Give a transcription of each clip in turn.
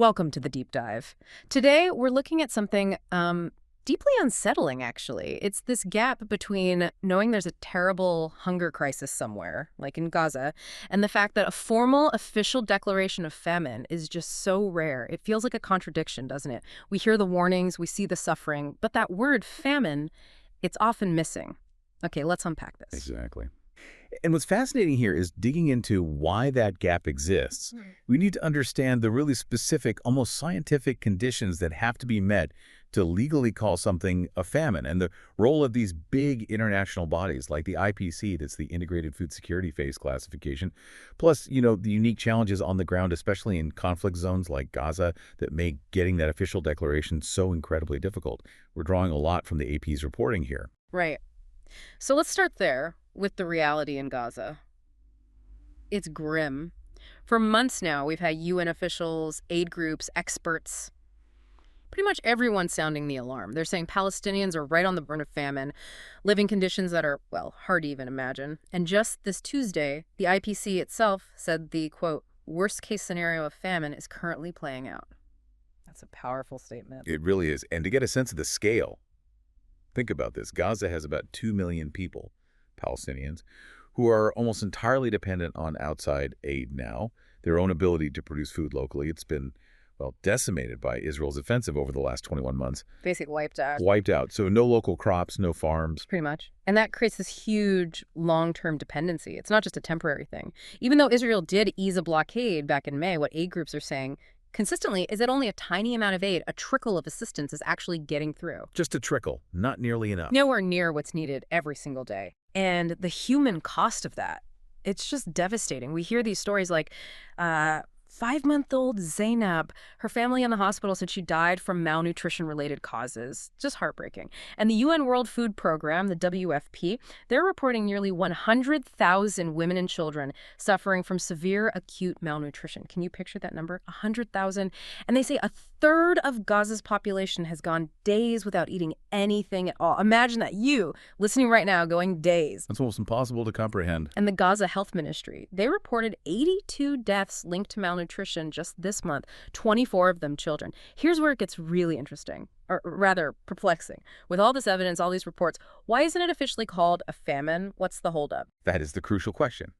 Welcome to the deep dive. Today, we're looking at something deeply unsettling, actually. It's this gap between knowing there's a terrible hunger crisis somewhere, like in Gaza, and the fact that a formal official declaration of famine is just so rare. It feels like a contradiction, doesn't it? We hear the warnings, we see the suffering, but that word famine, it's often missing. Okay, let's unpack this. Exactly. And what's fascinating here is digging into why that gap exists. We need to understand the really specific, almost scientific conditions that have to be met to legally call something a famine, and the role of these big international bodies like the IPC, that's the Integrated Food Security Phase classification, plus, the unique challenges on the ground, especially in conflict zones like Gaza, that make getting that official declaration so incredibly difficult. We're drawing a lot from the AP's reporting here. Right. So let's start there with the reality in Gaza. It's grim. For months now, we've had UN officials, aid groups, experts, pretty much everyone sounding the alarm. They're saying Palestinians are right on the brink of famine, living conditions that are, well, hard to even imagine. And just this Tuesday, the IPC itself said the, quote, worst-case scenario of famine is currently playing out. That's a powerful statement. It really is. And to get a sense of the scale, think about this. Gaza has about 2 million people, Palestinians, who are almost entirely dependent on outside aid now. Their own ability to produce food locally, it's been, well, decimated by Israel's offensive over the last 21 months. Basically wiped out. Wiped out. So no local crops, no farms. Pretty much. And that creates this huge long-term dependency. It's not just a temporary thing. Even though Israel did ease a blockade back in May, what aid groups are saying consistently is that only a tiny amount of aid, a trickle of assistance, is actually getting through. Just a trickle, not nearly enough. Nowhere near what's needed every single day. And the human cost of that, it's just devastating. We hear these stories like 5-month-old Zainab, her family in the hospital said she died from malnutrition-related causes. Just heartbreaking. And the UN World Food Program, the WFP, they're reporting nearly 100,000 women and children suffering from severe acute malnutrition. Can you picture that number? 100,000. And they say a third of Gaza's population has gone days without eating anything at all. Imagine that, you listening right now going days. That's almost impossible to comprehend. And the Gaza Health Ministry, they reported 82 deaths linked to malnutrition just this month, 24 of them children. Here's where it gets really interesting, or rather perplexing. With all this evidence, all these reports, why isn't it officially called a famine? What's the holdup? That is the crucial question.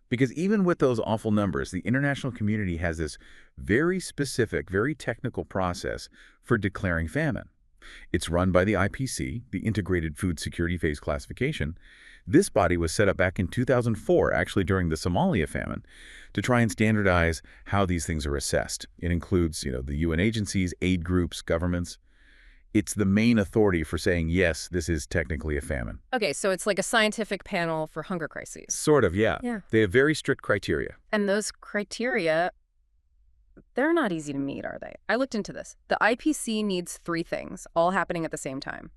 Because even with those awful numbers, the international community has this very specific, very technical process for declaring famine. It's run by the IPC, the Integrated Food Security Phase classification. This body was set up back in 2004, actually during the Somalia famine, to try and standardize how these things are assessed. It includes, the UN agencies, aid groups, governments. It's the main authority for saying, yes, this is technically a famine. Okay, so it's like a scientific panel for hunger crises. Sort of, yeah. Yeah. They have very strict criteria. And those criteria, they're not easy to meet, are they? I looked into this. The IPC needs 3 things, all happening at the same time.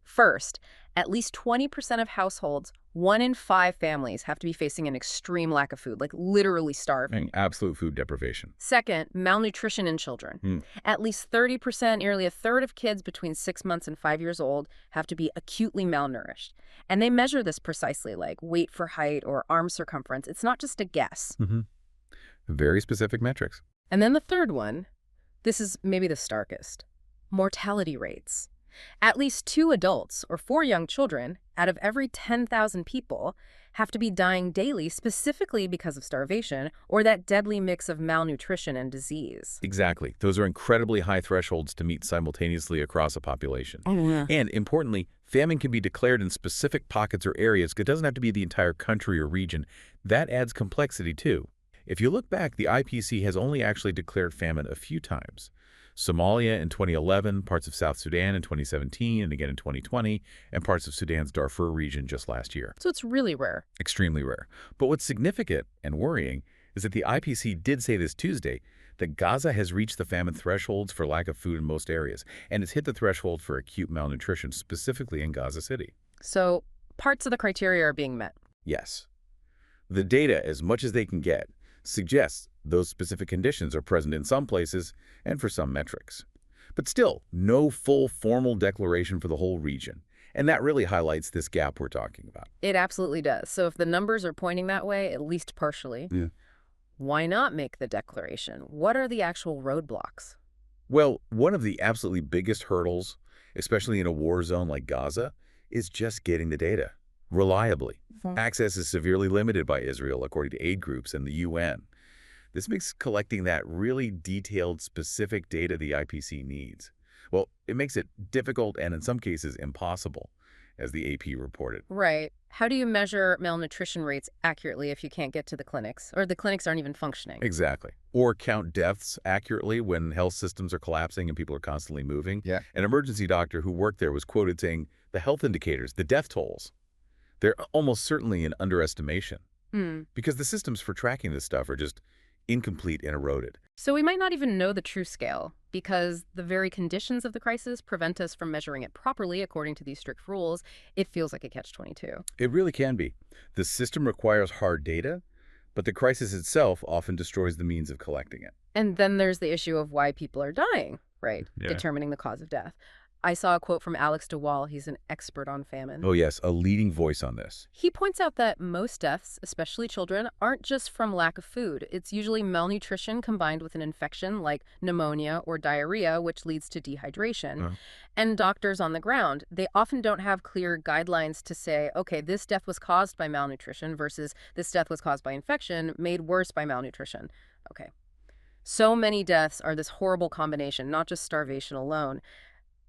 First, at least 20% of households, 1 in 5 families, have to be facing an extreme lack of food, like literally starving. Absolute food deprivation. Second, malnutrition in children. At least 30%, nearly a third of kids between 6 months and 5 years old have to be acutely malnourished. And they measure this precisely, like weight for height or arm circumference. It's not just a guess. Very specific metrics. And then the third one, this is maybe the starkest, mortality rates. At least 2 adults or 4 young children out of every 10,000 people have to be dying daily specifically because of starvation or that deadly mix of malnutrition and disease. Exactly. Those are incredibly high thresholds to meet simultaneously across a population. And importantly, famine can be declared in specific pockets or areas. It doesn't have to be the entire country or region. That adds complexity too. If you look back, the IPC has only actually declared famine a few times. Somalia in 2011, parts of South Sudan in 2017, and again in 2020, and parts of Sudan's Darfur region just last year. So it's really rare. Extremely rare. But what's significant and worrying is that the IPC did say this Tuesday that Gaza has reached the famine thresholds for lack of food in most areas, and it's hit the threshold for acute malnutrition, specifically in Gaza City. So parts of the criteria are being met. Yes. The data, as much as they can get, suggests those specific conditions are present in some places and for some metrics. But still, no full formal declaration for the whole region. And that really highlights this gap we're talking about. It absolutely does. So if the numbers are pointing that way, at least partially, Why not make the declaration? What are the actual roadblocks? Well, one of the absolutely biggest hurdles, especially in a war zone like Gaza, is just getting the data reliably. Mhm. Access is severely limited by Israel, according to aid groups and the UN. This makes collecting that really detailed, specific data the IPC needs. Well, it makes it difficult and in some cases impossible, as the AP reported. Right. How do you measure malnutrition rates accurately if you can't get to the clinics, or the clinics aren't even functioning? Exactly. Or count deaths accurately when health systems are collapsing and people are constantly moving. Yeah. An emergency doctor who worked there was quoted saying, the health indicators, the death tolls, they're almost certainly an underestimation Hmm. because the systems for tracking this stuff are just incomplete and eroded. So we might not even know the true scale because the very conditions of the crisis prevent us from measuring it properly according to these strict rules. It feels like a catch-22. It really can be. The system requires hard data, but the crisis itself often destroys the means of collecting it. And then there's the issue of why people are dying, right? Yeah. Determining the cause of death. I saw a quote from Alex DeWall. He's an expert on famine. Oh yes, a leading voice on this. He points out that most deaths, especially children, aren't just from lack of food. It's usually malnutrition combined with an infection like pneumonia or diarrhea, which leads to dehydration. Oh. And doctors on the ground, they often don't have clear guidelines to say, okay, this death was caused by malnutrition versus this death was caused by infection, made worse by malnutrition. Okay. So many deaths are this horrible combination, not just starvation alone.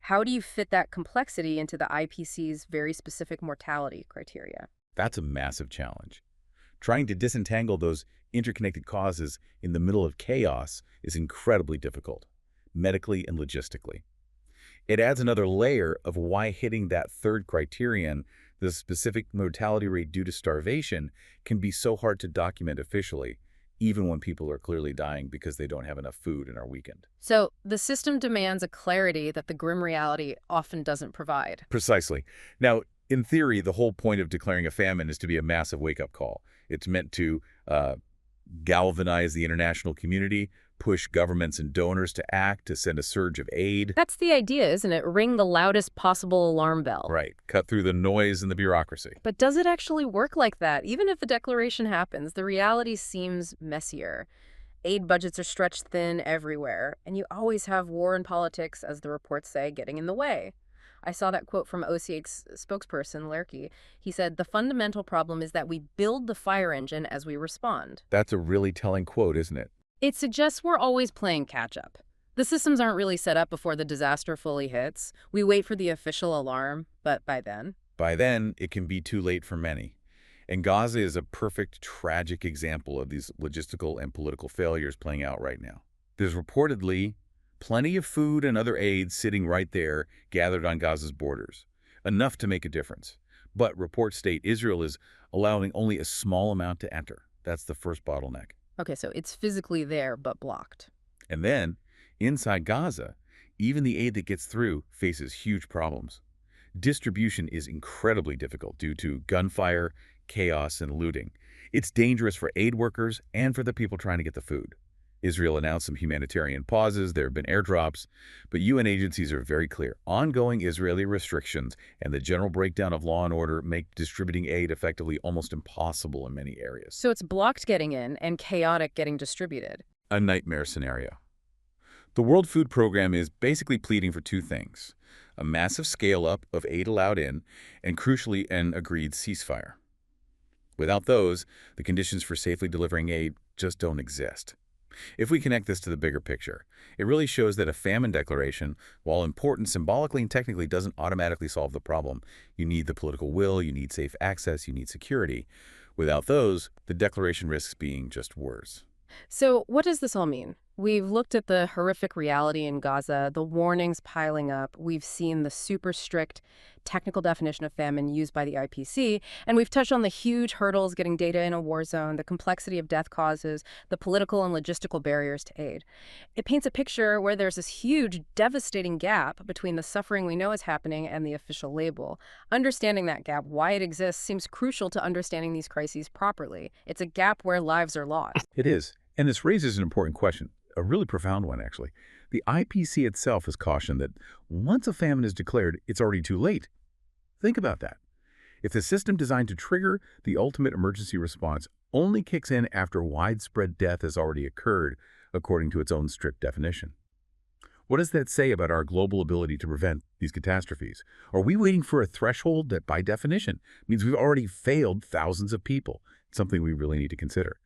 How do you fit that complexity into the IPC's very specific mortality criteria? That's a massive challenge. Trying to disentangle those interconnected causes in the middle of chaos is incredibly difficult, medically and logistically. It adds another layer of why hitting that third criterion, the specific mortality rate due to starvation, can be so hard to document officially, even when people are clearly dying because they don't have enough food and are weakened. So the system demands a clarity that the grim reality often doesn't provide. Precisely. Now, in theory, the whole point of declaring a famine is to be a massive wake-up call. It's meant to galvanize the international community, push governments and donors to act, to send a surge of aid. That's the idea, isn't it? Ring the loudest possible alarm bell. Right. Cut through the noise and the bureaucracy. But does it actually work like that? Even if the declaration happens, the reality seems messier. Aid budgets are stretched thin everywhere, and you always have war and politics, as the reports say, getting in the way. I saw that quote from OCH's spokesperson, Lerke. He said, the fundamental problem is that we build the fire engine as we respond. That's a really telling quote, isn't it? It suggests we're always playing catch-up. The systems aren't really set up before the disaster fully hits. We wait for the official alarm, but by then, it can be too late for many. And Gaza is a perfect, tragic example of these logistical and political failures playing out right now. There's reportedly plenty of food and other aid sitting right there, gathered on Gaza's borders, enough to make a difference. But reports state Israel is allowing only a small amount to enter. That's the first bottleneck. Okay, so it's physically there, but blocked. And then, inside Gaza, even the aid that gets through faces huge problems. Distribution is incredibly difficult due to gunfire, chaos, and looting. It's dangerous for aid workers and for the people trying to get the food. Israel announced some humanitarian pauses, there have been airdrops, but UN agencies are very clear. Ongoing Israeli restrictions and the general breakdown of law and order make distributing aid effectively almost impossible in many areas. So it's blocked getting in and chaotic getting distributed. A nightmare scenario. The World Food Program is basically pleading for two things: a massive scale-up of aid allowed in, and crucially, an agreed ceasefire. Without those, the conditions for safely delivering aid just don't exist. If we connect this to the bigger picture, it really shows that a famine declaration, while important symbolically and technically, doesn't automatically solve the problem. You need the political will, you need safe access, you need security. Without those, the declaration risks being just worse. So what does this all mean? We've looked at the horrific reality in Gaza, the warnings piling up. We've seen the super strict technical definition of famine used by the IPC, and we've touched on the huge hurdles getting data in a war zone, the complexity of death causes, the political and logistical barriers to aid. It paints a picture where there's this huge, devastating gap between the suffering we know is happening and the official label. Understanding that gap, why it exists, seems crucial to understanding these crises properly. It's a gap where lives are lost. It is. And this raises an important question, a really profound one, actually. The IPC itself has cautioned that once a famine is declared, it's already too late. Think about that. If the system designed to trigger the ultimate emergency response only kicks in after widespread death has already occurred, according to its own strict definition. What does that say about our global ability to prevent these catastrophes? Are we waiting for a threshold that, by definition, means we've already failed thousands of people? It's something we really need to consider.